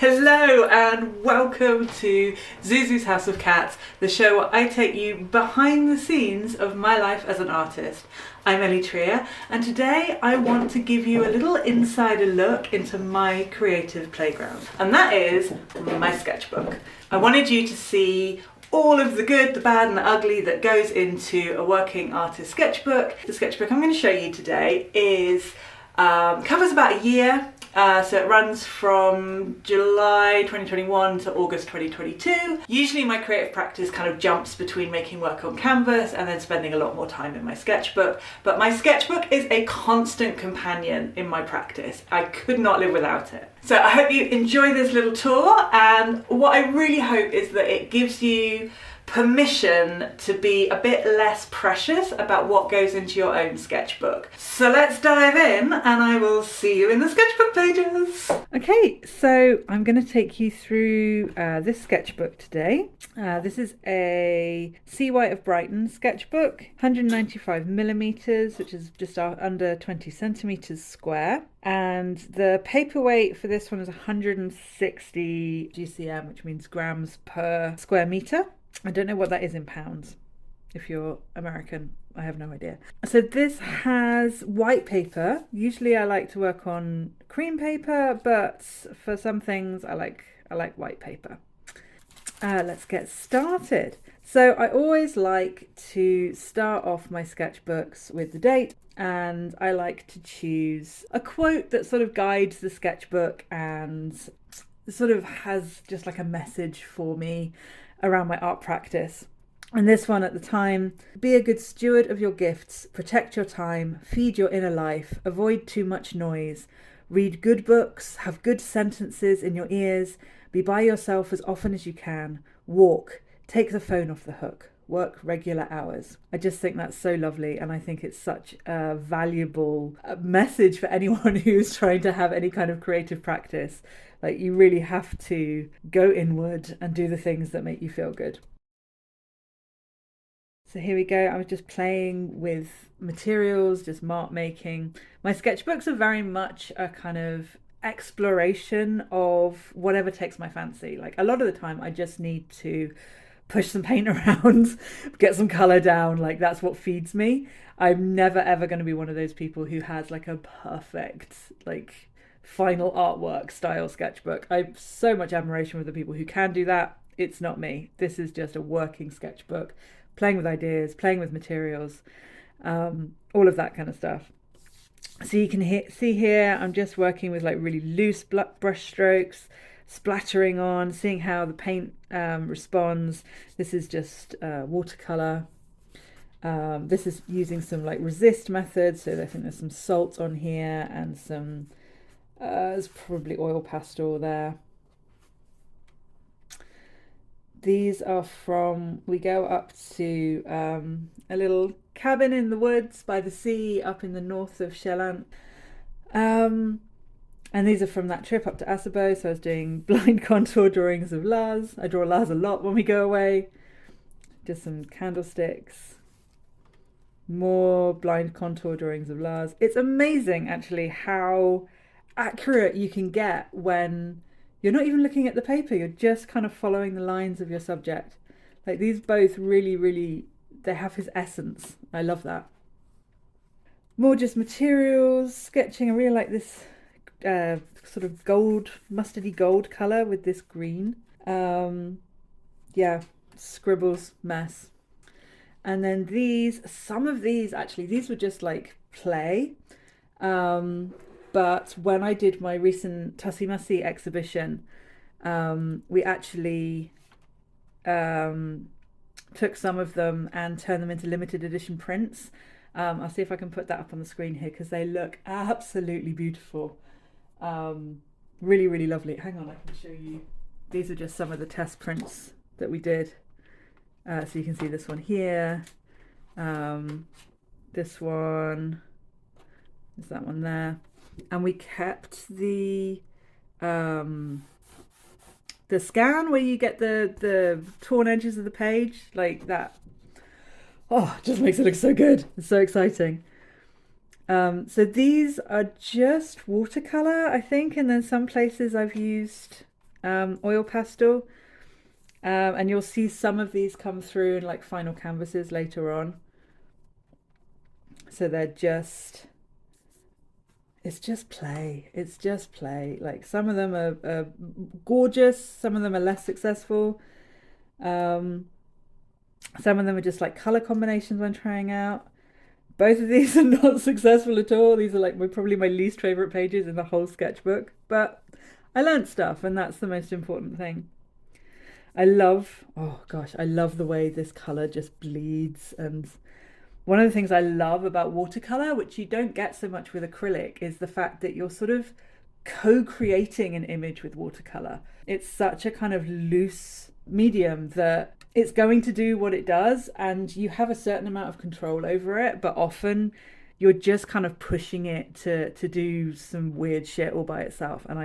Hello and welcome to Zuzu's House of Cats, the show where I take you behind the scenes of my life as an artist. I'm Ellie Trier, and today I want to give you a little insider look into my creative playground, and that is my sketchbook. I wanted you to see all of the good, the bad and the ugly that goes into a working artist sketchbook. The sketchbook I'm going to show you today covers about a year. So it runs from July 2021 to August 2022. Usually my creative practice kind of jumps between making work on canvas and then spending a lot more time in my sketchbook. But my sketchbook is a constant companion in my practice. I could not live without it. So I hope you enjoy this little tour, and what I really hope is that it gives you permission to be a bit less precious about what goes into your own sketchbook. So let's dive in and I will see you in the sketchbook pages. Okay, so I'm going to take you through this sketchbook today. This is a C. White of Brighton sketchbook, 195 millimeters, which is just under 20 centimeters square. And the paperweight for this one is 160 GCM, which means grams per square meter. I don't know what that is in pounds. If you're American, I have no idea. So this has white paper. Usually I like to work on cream paper, but for some things I like white paper. Let's get started. So I always like to start off my sketchbooks with the date, and I like to choose a quote that sort of guides the sketchbook and sort of has just like a message for me around my art practice. And this one at the time: be a good steward of your gifts, protect your time, feed your inner life, avoid too much noise, read good books, have good sentences in your ears, be by yourself as often as you can, walk, take the phone off the hook, work regular hours. I just think that's so lovely, and I think it's such a valuable message for anyone who's trying to have any kind of creative practice. Like, you really have to go inward and do the things that make you feel good. So here we go. I was just playing with materials, just mark making. My sketchbooks are very much a kind of exploration of whatever takes my fancy. Like, a lot of the time I just need to push some paint around, get some color down. Like, that's what feeds me. I'm never ever going to be one of those people who has like a perfect like final artwork style sketchbook. I have so much admiration for the people who can do that. It's not me. This is just a working sketchbook, playing with ideas, playing with materials, all of that kind of stuff. So you can see here I'm just working with like really loose brush strokes, splattering on, seeing how the paint responds. This is just watercolor. This is using some like resist methods, so I think there's some salt on here and some there's probably oil pastel there. These are from, we go up to a little cabin in the woods by the sea up in the north of Shetland. And these are from that trip up to Asabo. So I was doing blind contour drawings of Laz. I draw Laz a lot when we go away. Just some candlesticks. More blind contour drawings of Laz. It's amazing actually how accurate you can get when you're not even looking at the paper, you're just kind of following the lines of your subject. Like, these both really, they have his essence. I love that. More just materials, sketching. I really like this sort of gold, mustardy gold colour with this green. Yeah, scribbles, mess. And then some of these actually, these were just like play. But when I did my recent Tussie Mussy exhibition, we actually took some of them and turned them into limited edition prints. I'll see if I can put that up on the screen here because they look absolutely beautiful. Really lovely. Hang on, I can show you. These are just some of the test prints that we did. So you can see this one here. This one. There's that one there. And we kept the scan where you get the torn edges of the page, like that. Oh, it just makes it look so good. It's so exciting. So these are just watercolor, I think, and then some places I've used oil pastel. And you'll see some of these come through in like final canvases later on. So they're just, it's just play. It's just play. Like some of them are gorgeous, some of them are less successful. Some of them are just like color combinations I'm trying out. Both of these are not successful at all. These are like probably my least favorite pages in the whole sketchbook, but I learned stuff, and that's the most important thing. I love, oh gosh, I love the way this color just bleeds. And one of the things I love about watercolor, which you don't get so much with acrylic, is the fact that you're sort of co-creating an image with watercolor. It's such a kind of loose medium that it's going to do what it does, and you have a certain amount of control over it, but often you're just kind of pushing it to do some weird shit all by itself. And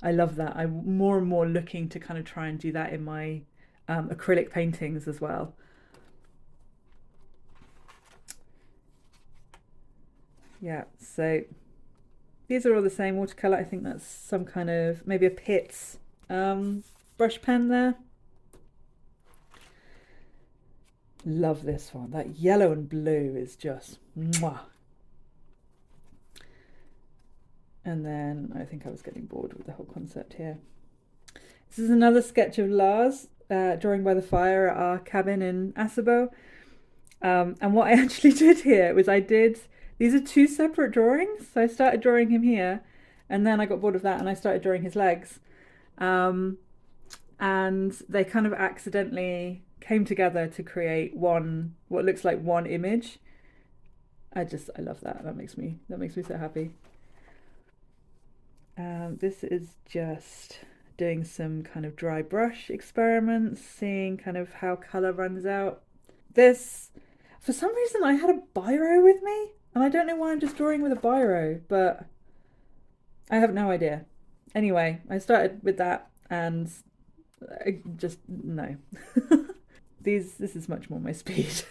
I love that. I'm more and more looking to kind of try and do that in my acrylic paintings as well. Yeah, so these are all the same watercolor. I think that's some kind of, maybe a Pitts brush pen there. Love this one. That yellow and blue is just mwah. And then I think I was getting bored with the whole concept here. This is another sketch of Lars drawing by the fire at our cabin in Asabo. And what I actually did here was these are two separate drawings. So I started drawing him here, and then I got bored of that and I started drawing his legs. And they kind of accidentally came together to create what looks like one image. I love that. That makes me so happy. This is just doing some kind of dry brush experiments, seeing kind of how color runs out. This, for some reason, I had a biro with me, and I don't know why I'm just drawing with a biro, but I have no idea. Anyway, I started with that, and I just, no. This is much more my speed.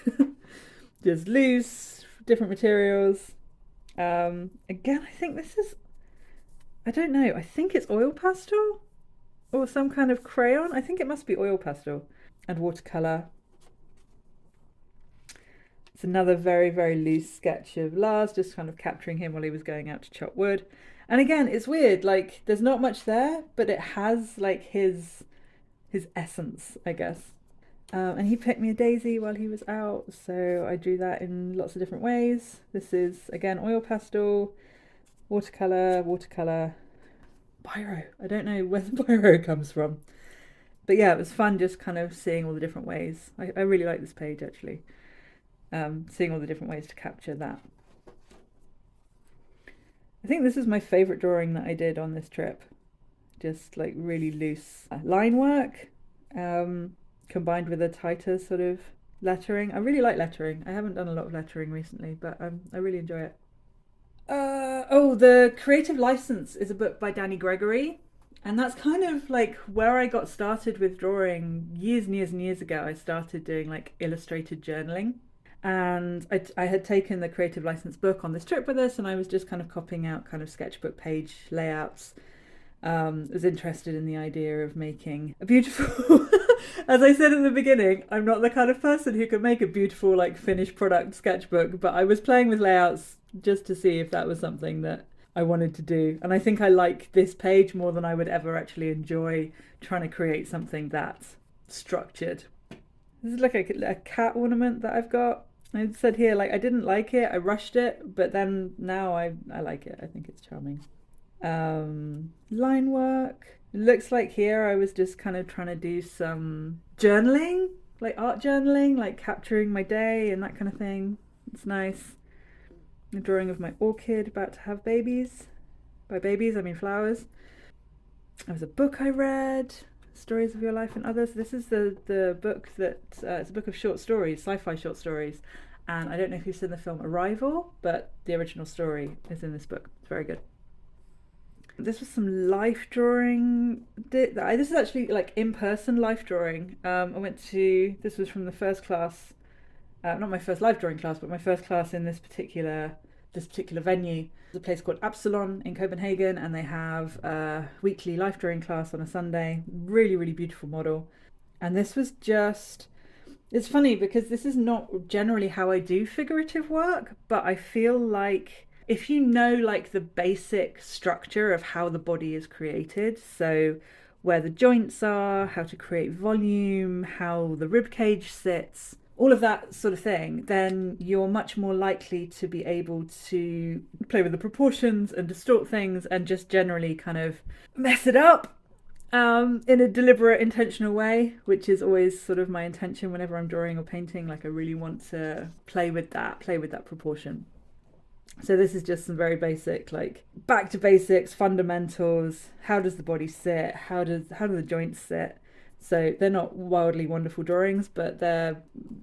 Just loose, different materials. Again, I think this is, I don't know, I think it's oil pastel or some kind of crayon. I think it must be oil pastel and watercolor. It's another very, very loose sketch of Lars, just kind of capturing him while he was going out to chop wood. And again, it's weird, like there's not much there, but it has like his essence, I guess. And he picked me a daisy while he was out, so I drew that in lots of different ways. This is, again, oil pastel, watercolor, biro. I don't know where the biro comes from. But yeah, it was fun just kind of seeing all the different ways. I really like this page, actually. Seeing all the different ways to capture that. I think this is my favourite drawing that I did on this trip. Just like really loose line work. Combined with a tighter sort of lettering. I really like lettering. I haven't done a lot of lettering recently, but I really enjoy it. The Creative License is a book by Danny Gregory, and that's kind of like where I got started with drawing years and years and years ago. I started doing like illustrated journaling, and I had taken the Creative License book on this trip with us, and I was just kind of copying out kind of sketchbook page layouts. Was interested in the idea of making a beautiful as I said in the beginning, I'm not the kind of person who can make a beautiful like finished product sketchbook, but I was playing with layouts just to see if that was something that I wanted to do. And I think I like this page more than I would ever actually enjoy trying to create something that's structured. This is like a cat ornament that I've got. I said here, like, I didn't like it, I rushed it, but then now I like it. I think it's charming. Line work. It looks like here I was just kind of trying to do some journaling, like art journaling, like capturing my day and that kind of thing. It's nice. A drawing of my orchid about to have babies. By babies, I mean flowers. There was a book I read, Stories of Your Life and Others. This is the book that, it's a book of short stories, sci-fi short stories. And I don't know if you've seen the film Arrival, but the original story is in this book. It's very good. This was some life drawing. This is actually like in-person life drawing. This was from the first class, not my first life drawing class, but my first class in this particular this particular venue. There's a place called Absalon in Copenhagen, and they have a weekly life drawing class on a Sunday. Really, really beautiful model. And this was just, it's funny because this is not generally how I do figurative work, but I feel like if you know like the basic structure of how the body is created, so where the joints are, how to create volume, how the rib cage sits, all of that sort of thing, then you're much more likely to be able to play with the proportions and distort things and just generally kind of mess it up in a deliberate, intentional way, which is always sort of my intention whenever I'm drawing or painting. Like, I really want to play with that proportion. So this is just some very basic, like back to basics, fundamentals. How does the body sit? How do the joints sit? So they're not wildly wonderful drawings, but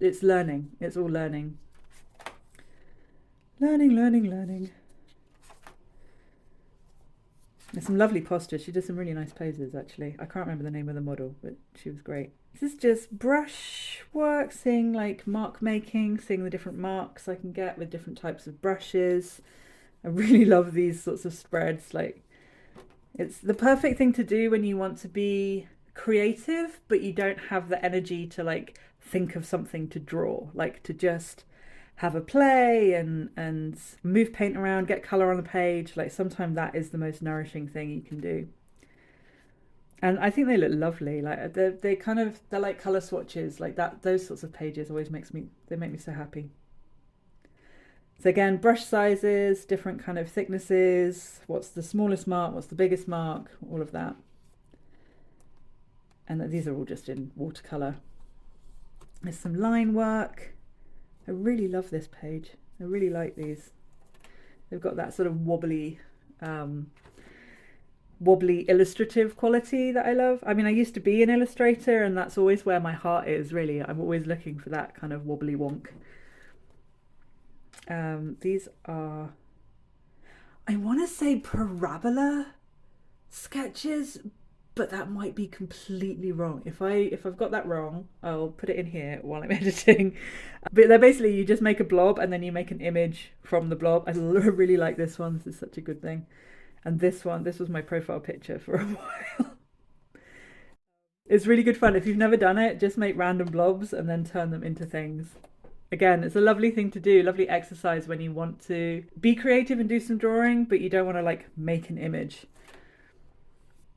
it's learning. It's all learning. Learning. There's some lovely postures. She did some really nice poses, actually. I can't remember the name of the model, but she was great. This is just brush work, seeing like mark making, seeing the different marks I can get with different types of brushes. I really love these sorts of spreads. Like, it's the perfect thing to do when you want to be creative, but you don't have the energy to like think of something to draw, like to just have a play and move paint around, get color on the page. Like, sometimes that is the most nourishing thing you can do. And I think they look lovely. Like, they're like color swatches, like that. Those sorts of pages always make me so happy. So again, brush sizes, different kind of thicknesses, what's the smallest mark, what's the biggest mark, all of that. And these are all just in watercolor. There's some line work. I really love this page. I really like these. They've got that sort of wobbly illustrative quality that I love. I mean, I used to be an illustrator, and that's always where my heart is, really. I'm always looking for that kind of wobbly wonk. These are, I want to say parabola sketches, but that might be completely wrong. If I've got that wrong, I'll put it in here while I'm editing. But they're basically, you just make a blob and then you make an image from the blob. I really like this one. This is such a good thing. And this was my profile picture for a while. It's really good fun. If you've never done it, just make random blobs and then turn them into things. Again, it's a lovely thing to do, lovely exercise when you want to be creative and do some drawing, but you don't want to like make an image.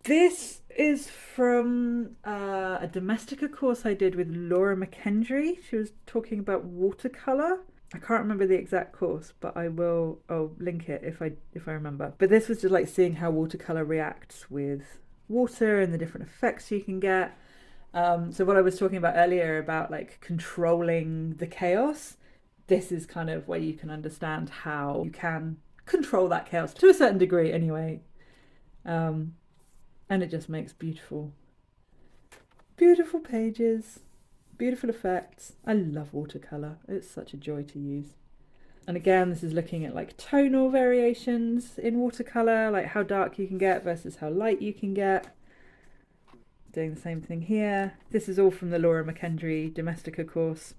This is from a Domestika course I did with McKendry. She was talking about watercolor. I can't remember the exact course, but I'll link it if I remember. But this was just like seeing how watercolor reacts with water and the different effects you can get. So what I was talking about earlier about like controlling the chaos, this is kind of where you can understand how you can control that chaos to a certain degree anyway. And it just makes beautiful pages, beautiful effects. I love watercolor. It's such a joy to use. And again, this is looking at like tonal variations in watercolor, like how dark you can get versus how light you can get. Doing the same thing here. This is all from the Laura McKendry Domestika course,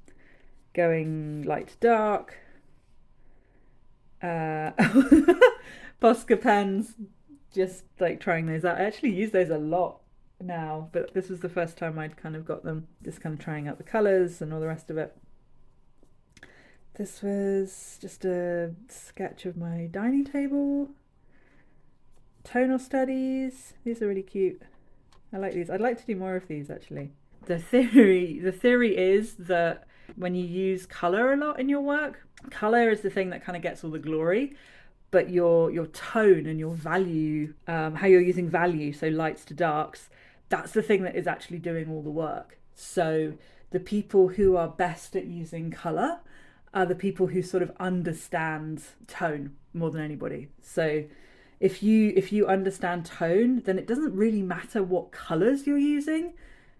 going light to dark. Posca pens, just like trying those out. I actually use those a lot now, but this was the first time I'd kind of got them, just kind of trying out the colors and all the rest of it. This was just a sketch of my dining table. Tonal studies, these are really cute. I like these. I'd like to do more of these, actually. The theory is that when you use color a lot in your work, color is the thing that kind of gets all the glory, but your tone and your value, how you're using value, so lights to darks, that's the thing that is actually doing all the work. So the people who are best at using color are the people who sort of understand tone more than anybody. So if you understand tone, then it doesn't really matter what colors you're using.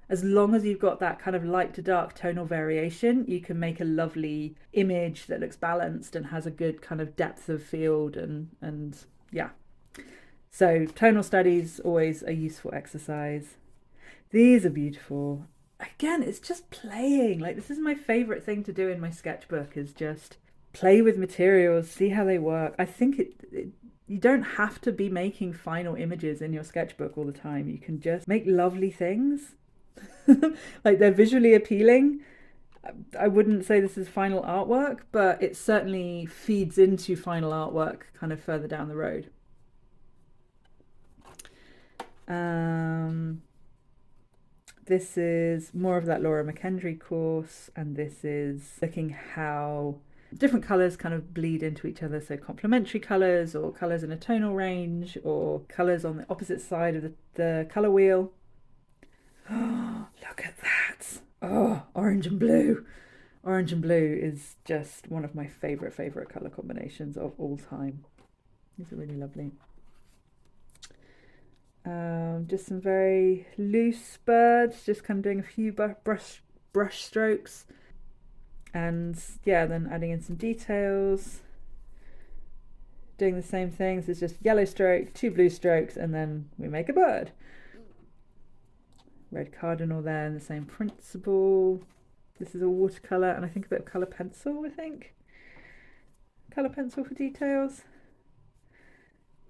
As long as you've got that kind of light to dark tonal variation, you can make a lovely image that looks balanced and has a good kind of depth of field and yeah. So tonal studies, always a useful exercise. These are beautiful. Again, it's just playing. Like, this is my favorite thing to do in my sketchbook, is just play with materials, see how they work. I think you don't have to be making final images in your sketchbook all the time. You can just make lovely things. Like, they're visually appealing. I wouldn't say this is final artwork, but it certainly feeds into final artwork kind of further down the road. This is more of that Laura McKendry course, and this is looking how different colours kind of bleed into each other, so complementary colours, or colours in a tonal range, or colours on the opposite side of the colour wheel. Oh, look at that! Oh, orange and blue! Orange and blue is just one of my favourite colour combinations of all time. These are really lovely. Just some very loose birds, just kind of doing a few brush strokes, and yeah, then adding in some details, doing the same things. It's just yellow stroke, 2 blue strokes, and then we make a bird. Red cardinal there, and the same principle. This is a watercolour, and I think a bit of colour pencil, colour pencil for details.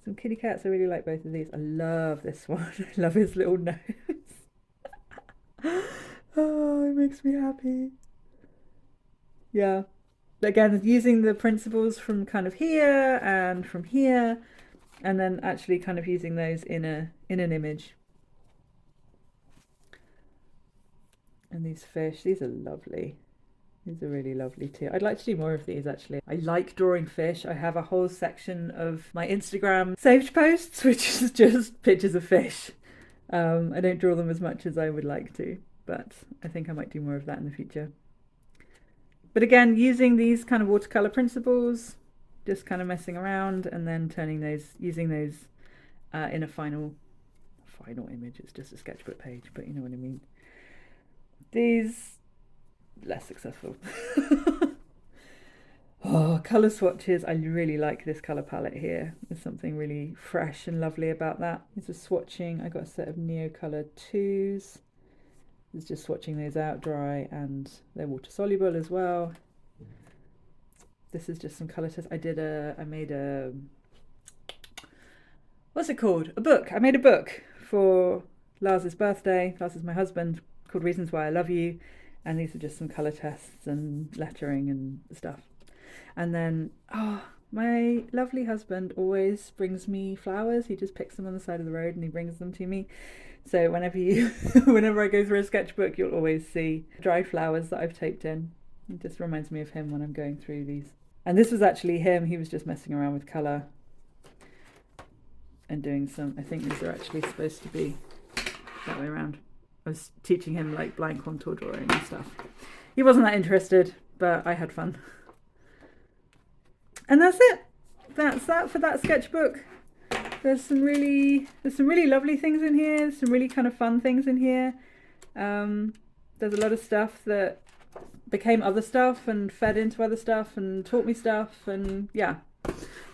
Some kitty cats. I really like both of these. I love this one. I love his little nose. Oh, it makes me happy. Yeah. Again, using the principles from kind of here and from here, and then actually kind of using those in an image. And these fish, these are lovely. These are really lovely too. I'd like to do more of these, actually. I like drawing fish. I have a whole section of my Instagram saved posts, which is just pictures of fish. I don't draw them as much as I would like to, but I think I might do more of that in the future. But again, using these kind of watercolor principles, just kind of messing around, and then using those in a final image. It's just a sketchbook page, but you know what I mean. These, less successful. Oh, colour swatches. I really like this colour palette here. There's something really fresh and lovely about that. This is swatching. I got a set of Neocolor 2s. It's just swatching those out dry, and they're water soluble as well. This is just some colour tests. I made a, what's it called? A book. I made a book for Lars's birthday. Lars is my husband, called Reasons Why I Love You. And these are just some colour tests and lettering and stuff. And then, my lovely husband always brings me flowers. He just picks them on the side of the road and he brings them to me. So whenever I go through a sketchbook, you'll always see dry flowers that I've taped in. It just reminds me of him when I'm going through these. And this was actually him. He was just messing around with colour and doing some, I think these are actually supposed to be that way around. I was teaching him like blind contour drawing and stuff. He wasn't that interested, but I had fun. And that's it. That's that for that sketchbook. There's some really lovely things in here. There's some really kind of fun things in here. There's a lot of stuff that became other stuff and fed into other stuff and taught me stuff, and yeah,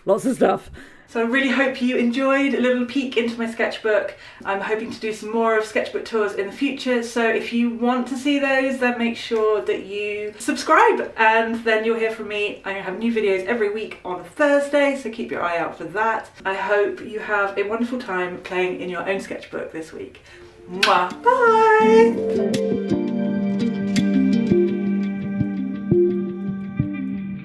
lots of stuff. So I really hope you enjoyed a little peek into my sketchbook. I'm hoping to do some more of sketchbook tours in the future, so if you want to see those, then make sure that you subscribe, and then you'll hear from me. I have new videos every week on Thursday, so keep your eye out for that. I hope you have a wonderful time playing in your own sketchbook this week. Mwah! Bye!